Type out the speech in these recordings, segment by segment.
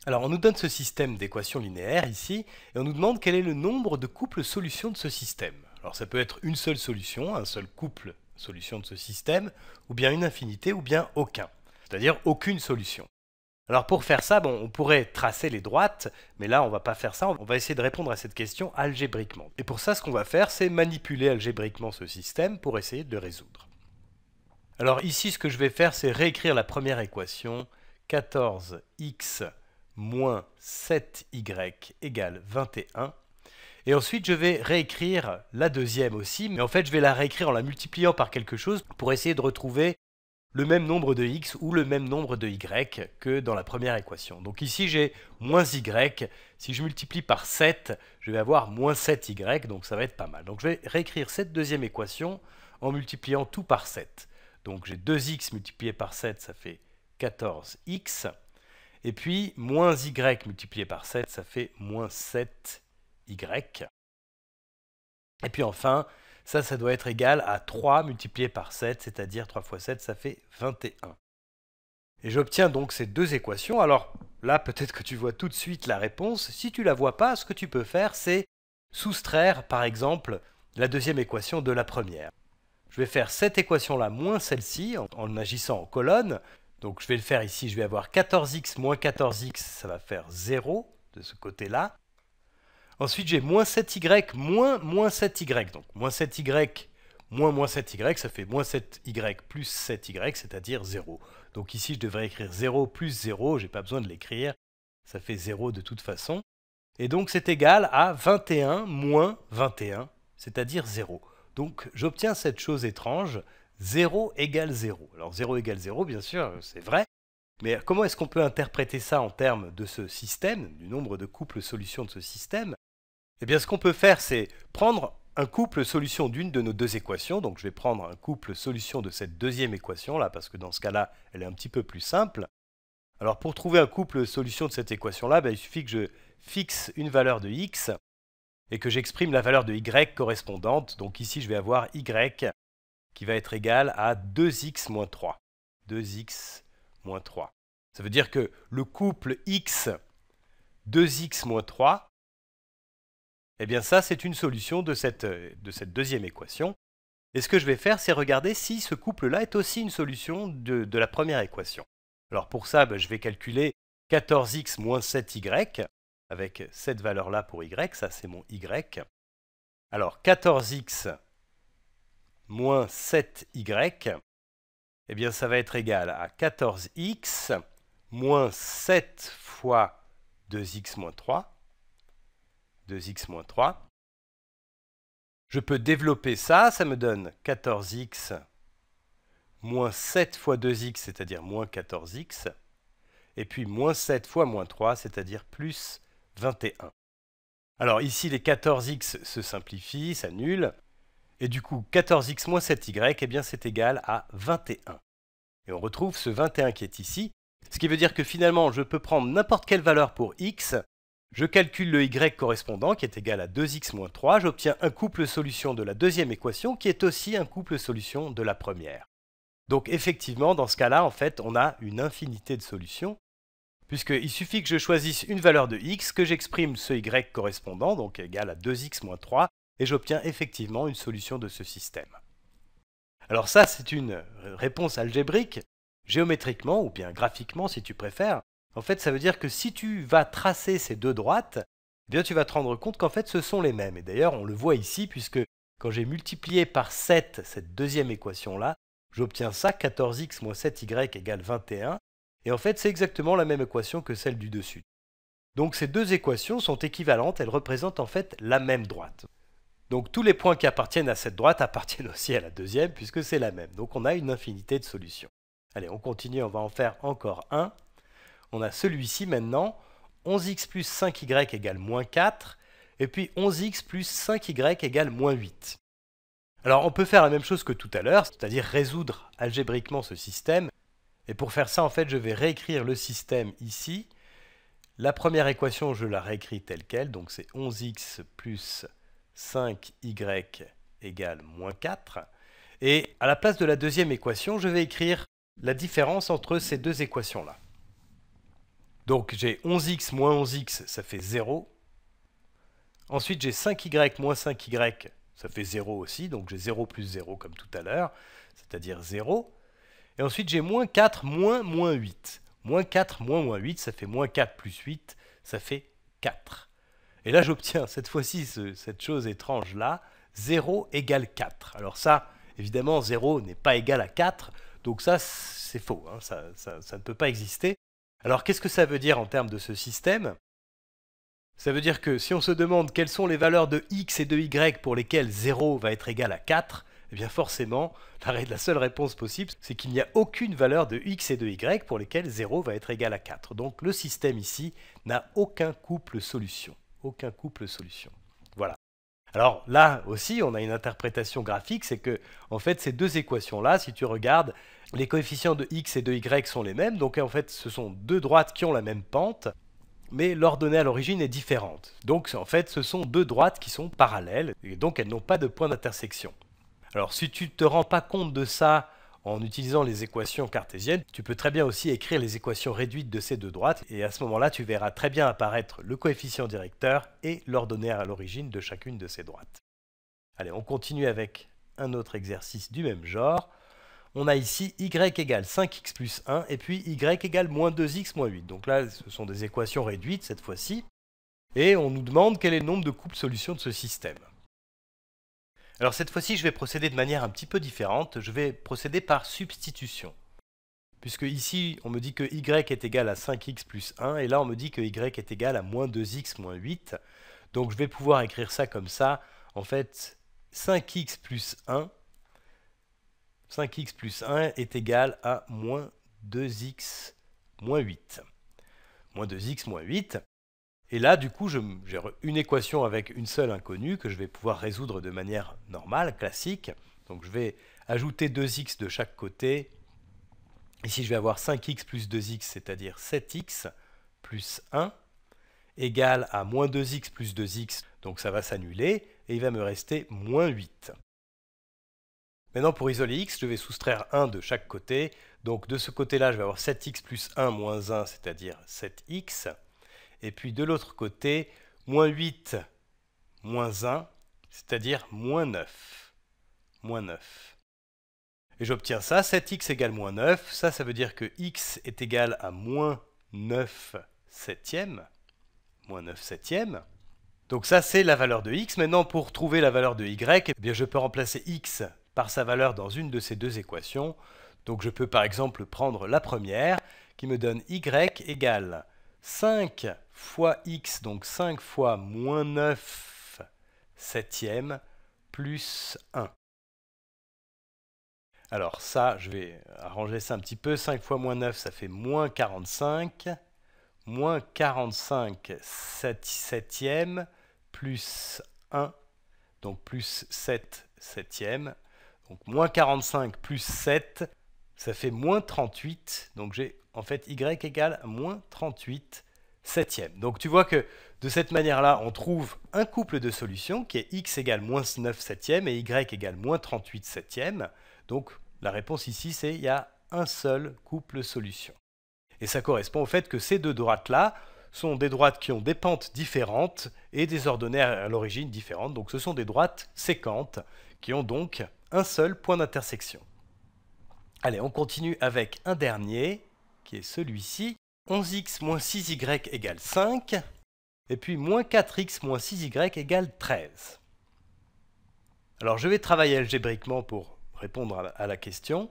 Alors, on nous donne ce système d'équations linéaires ici, et on nous demande quel est le nombre de couples solutions de ce système. Alors, ça peut être une seule solution, un seul couple solution de ce système, ou bien une infinité, ou bien aucun, c'est-à-dire aucune solution. Alors, pour faire ça, bon, on pourrait tracer les droites, mais là, on ne va pas faire ça, on va essayer de répondre à cette question algébriquement. Et pour ça, ce qu'on va faire, c'est manipuler algébriquement ce système pour essayer de le résoudre. Alors ici, ce que je vais faire, c'est réécrire la première équation, 14x moins 7y égale 21. Et ensuite, je vais réécrire la deuxième aussi, mais en fait, je vais la réécrire en la multipliant par quelque chose pour essayer de retrouver le même nombre de x ou le même nombre de y que dans la première équation. Donc ici, j'ai moins y. Si je multiplie par 7, je vais avoir moins 7y, donc ça va être pas mal. Donc je vais réécrire cette deuxième équation en multipliant tout par 7. Donc j'ai 2x multiplié par 7, ça fait 14x. Et puis, moins y multiplié par 7, ça fait moins 7y. Et puis enfin, ça doit être égal à 3 multiplié par 7, c'est-à-dire 3 fois 7, ça fait 21. Et j'obtiens donc ces deux équations. Alors là, peut-être que tu vois tout de suite la réponse. Si tu ne la vois pas, ce que tu peux faire, c'est soustraire, par exemple, la deuxième équation de la première. Je vais faire cette équation-là moins celle-ci, en agissant en colonne. Donc je vais le faire ici, je vais avoir 14x moins 14x, ça va faire 0 de ce côté-là. Ensuite j'ai moins 7y moins 7y, donc moins 7y moins 7y, ça fait moins 7y plus 7y, c'est-à-dire 0. Donc ici je devrais écrire 0 plus 0, je n'ai pas besoin de l'écrire, ça fait 0 de toute façon. Et donc c'est égal à 21 moins 21, c'est-à-dire 0. Donc j'obtiens cette chose étrange, 0 égale 0. Alors 0 égale 0, bien sûr, c'est vrai, mais comment est-ce qu'on peut interpréter ça en termes de ce système, du nombre de couples solutions de ce système? Eh bien ce qu'on peut faire, c'est prendre un couple solution d'une de nos deux équations, donc je vais prendre un couple solution de cette deuxième équation là, parce que dans ce cas-là, elle est un petit peu plus simple. Alors pour trouver un couple solution de cette équation-là, il suffit que je fixe une valeur de x et que j'exprime la valeur de y correspondante. Donc ici, je vais avoir y qui va être égal à 2x moins 3. 2x moins 3. Ça veut dire que le couple x 2x moins 3, eh bien ça, c'est une solution de cette deuxième équation. Et ce que je vais faire, c'est regarder si ce couple-là est aussi une solution de la première équation. Alors pour ça, je vais calculer 14x moins 7y, avec cette valeur-là pour y, ça c'est mon y. Alors 14x moins 7y, eh bien ça va être égal à 14x moins 7 fois 2x moins 3. 2x moins 3. Je peux développer ça, ça me donne 14x moins 7 fois 2x, c'est-à-dire moins 14x, et puis moins 7 fois moins 3, c'est-à-dire plus 21. Alors ici, les 14x se simplifient, s'annulent, et du coup, 14x moins 7y, eh bien c'est égal à 21. Et on retrouve ce 21 qui est ici, ce qui veut dire que finalement, je peux prendre n'importe quelle valeur pour x, je calcule le y correspondant, qui est égal à 2x moins 3, j'obtiens un couple solution de la deuxième équation, qui est aussi un couple solution de la première. Donc effectivement, dans ce cas-là, en fait, on a une infinité de solutions, puisqu'il suffit que je choisisse une valeur de x, que j'exprime ce y correspondant, donc égal à 2x moins 3, et j'obtiens effectivement une solution de ce système. Alors ça, c'est une réponse algébrique, géométriquement, ou bien graphiquement si tu préfères. En fait, ça veut dire que si tu vas tracer ces deux droites, eh bien, tu vas te rendre compte qu'en fait, ce sont les mêmes. Et d'ailleurs, on le voit ici, puisque quand j'ai multiplié par 7 cette deuxième équation-là, j'obtiens ça, 14x moins 7y égale 21. Et en fait, c'est exactement la même équation que celle du dessus. Donc ces deux équations sont équivalentes, elles représentent en fait la même droite. Donc tous les points qui appartiennent à cette droite appartiennent aussi à la deuxième, puisque c'est la même. Donc on a une infinité de solutions. Allez, on continue, on va en faire encore un. On a celui-ci maintenant, 11x plus 5y égale moins 4, et puis 11x plus 5y égale moins 8. Alors on peut faire la même chose que tout à l'heure, c'est-à-dire résoudre algébriquement ce système. Et pour faire ça, en fait, je vais réécrire le système ici. La première équation, je la réécris telle quelle, donc c'est 11x plus 5y égale moins 4. Et à la place de la deuxième équation, je vais écrire la différence entre ces deux équations-là. Donc j'ai 11x moins 11x, ça fait 0. Ensuite j'ai 5y moins 5y, ça fait 0 aussi, donc j'ai 0 plus 0 comme tout à l'heure, c'est-à-dire 0. Et ensuite j'ai moins 4 moins moins 8. Moins 4 moins moins 8, ça fait moins 4 plus 8, ça fait 4. Et là j'obtiens cette fois-ci cette chose étrange là, 0 égale 4. Alors ça, évidemment 0 n'est pas égal à 4, donc ça c'est faux, hein, ça ne peut pas exister. Alors qu'est-ce que ça veut dire en termes de ce système? Ça veut dire que si on se demande quelles sont les valeurs de x et de y pour lesquelles 0 va être égal à 4, eh bien forcément, la seule réponse possible, c'est qu'il n'y a aucune valeur de x et de y pour lesquelles 0 va être égal à 4. Donc le système ici n'a aucun couple solution. Aucun couple solution. Voilà. Alors là aussi, on a une interprétation graphique, c'est que en fait ces deux équations-là, si tu regardes, les coefficients de x et de y sont les mêmes, donc en fait ce sont deux droites qui ont la même pente, mais l'ordonnée à l'origine est différente. Donc en fait ce sont deux droites qui sont parallèles, et donc elles n'ont pas de point d'intersection. Alors si tu ne te rends pas compte de ça en utilisant les équations cartésiennes, tu peux très bien aussi écrire les équations réduites de ces deux droites, et à ce moment-là tu verras très bien apparaître le coefficient directeur et l'ordonnée à l'origine de chacune de ces droites. Allez, on continue avec un autre exercice du même genre. On a ici y égale 5x plus 1 et puis y égale moins 2x moins 8. Donc là, ce sont des équations réduites cette fois-ci. Et on nous demande quel est le nombre de couples solutions de ce système. Alors cette fois-ci, je vais procéder de manière un petit peu différente. Je vais procéder par substitution. Puisque ici, on me dit que y est égal à 5x plus 1 et là, on me dit que y est égal à moins 2x moins 8. Donc je vais pouvoir écrire ça comme ça. En fait, 5x plus 1 est égal à moins 2x moins 8. Moins 2x moins 8. Et là, du coup, j'ai une équation avec une seule inconnue que je vais pouvoir résoudre de manière normale, classique. Donc je vais ajouter 2x de chaque côté. Ici, je vais avoir 5x plus 2x, c'est-à-dire 7x plus 1, égale à moins 2x plus 2x. Donc ça va s'annuler et il va me rester moins 8. Maintenant, pour isoler x, je vais soustraire 1 de chaque côté. Donc de ce côté-là, je vais avoir 7x plus 1 moins 1, c'est-à-dire 7x. Et puis de l'autre côté, moins 8 moins 1, c'est-à-dire moins 9. Moins 9. Et j'obtiens ça, 7x égale moins 9. Ça veut dire que x est égal à moins 9 septièmes. Moins 9 septièmes. Donc ça, c'est la valeur de x. Maintenant, pour trouver la valeur de y, eh bien, je peux remplacer x par sa valeur dans une de ces deux équations. Donc je peux par exemple prendre la première, qui me donne y égale 5 fois x, donc 5 fois moins 9 septièmes, plus 1. Alors ça, je vais arranger ça un petit peu. 5 fois moins 9, ça fait moins 45. Moins 45 septièmes, plus 1, donc plus 7 septièmes. Donc moins 45 plus 7, ça fait moins 38. Donc j'ai en fait y égale à moins 38 septièmes. Donc tu vois que de cette manière-là, on trouve un couple de solutions qui est x égale moins 9 septièmes et y égale moins 38 septièmes. Donc la réponse ici, c'est il y a un seul couple solution. Et ça correspond au fait que ces deux droites-là sont des droites qui ont des pentes différentes et des ordonnées à l'origine différentes. Donc ce sont des droites séquentes qui ont donc un seul point d'intersection. Allez, on continue avec un dernier, qui est celui-ci. 11x moins 6y égale 5. Et puis moins 4x moins 6y égale 13. Alors je vais travailler algébriquement pour répondre à la question.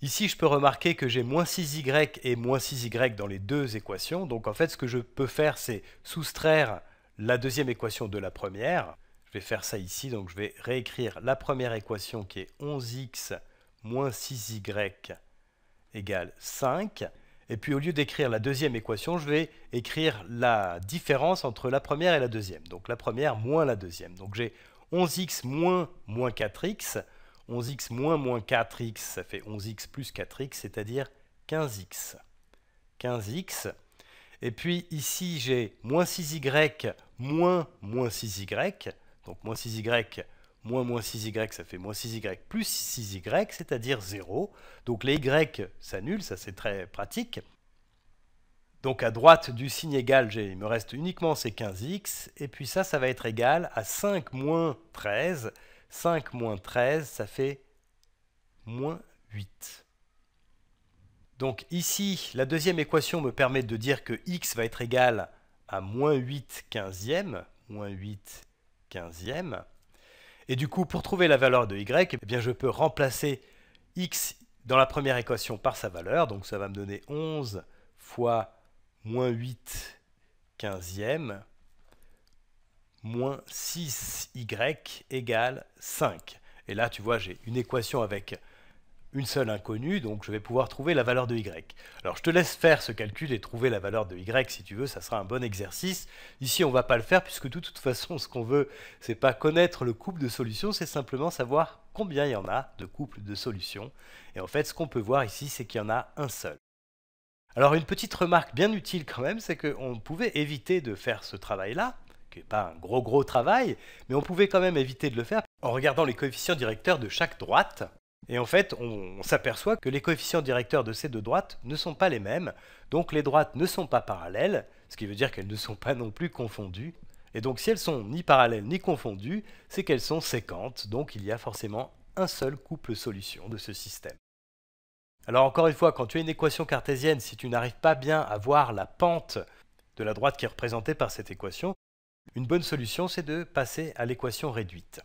Ici, je peux remarquer que j'ai moins 6y et moins 6y dans les deux équations. Donc en fait, ce que je peux faire, c'est soustraire la deuxième équation de la première. Je vais faire ça ici, donc je vais réécrire la première équation qui est 11x moins 6y égale 5. Et puis au lieu d'écrire la deuxième équation, je vais écrire la différence entre la première et la deuxième. Donc la première moins la deuxième. Donc j'ai 11x moins 4x. 11x moins 4x, ça fait 11x plus 4x, c'est-à-dire 15x. 15x. Et puis ici, j'ai moins 6y moins 6y. Donc moins 6y moins 6y, ça fait moins 6y plus 6y, c'est-à-dire 0. Donc les y s'annulent, ça c'est très pratique. Donc à droite du signe égal, il me reste uniquement ces 15x, et puis ça va être égal à 5 moins 13. 5 moins 13, ça fait moins 8. Donc ici, la deuxième équation me permet de dire que x va être égal à moins 8 quinzième, moins 8 quinzième. Et du coup, pour trouver la valeur de y, eh bien, je peux remplacer x dans la première équation par sa valeur. Donc ça va me donner 11 fois moins 8 quinzième moins 6y égale 5. Et là, tu vois, j'ai une équation avec une seule inconnue, donc je vais pouvoir trouver la valeur de y. Alors je te laisse faire ce calcul et trouver la valeur de y si tu veux, ça sera un bon exercice. Ici on ne va pas le faire puisque de toute façon ce qu'on veut, c'est pas connaître le couple de solutions, c'est simplement savoir combien il y en a de couples de solutions. Et en fait ce qu'on peut voir ici, c'est qu'il y en a un seul. Alors une petite remarque bien utile quand même, c'est qu'on pouvait éviter de faire ce travail-là, qui n'est pas un gros travail, mais on pouvait quand même éviter de le faire en regardant les coefficients directeurs de chaque droite. Et en fait, on s'aperçoit que les coefficients directeurs de ces deux droites ne sont pas les mêmes, donc les droites ne sont pas parallèles, ce qui veut dire qu'elles ne sont pas non plus confondues. Et donc si elles sont ni parallèles ni confondues, c'est qu'elles sont séquentes, donc il y a forcément un seul couple solution de ce système. Alors encore une fois, quand tu as une équation cartésienne, si tu n'arrives pas bien à voir la pente de la droite qui est représentée par cette équation, une bonne solution c'est de passer à l'équation réduite.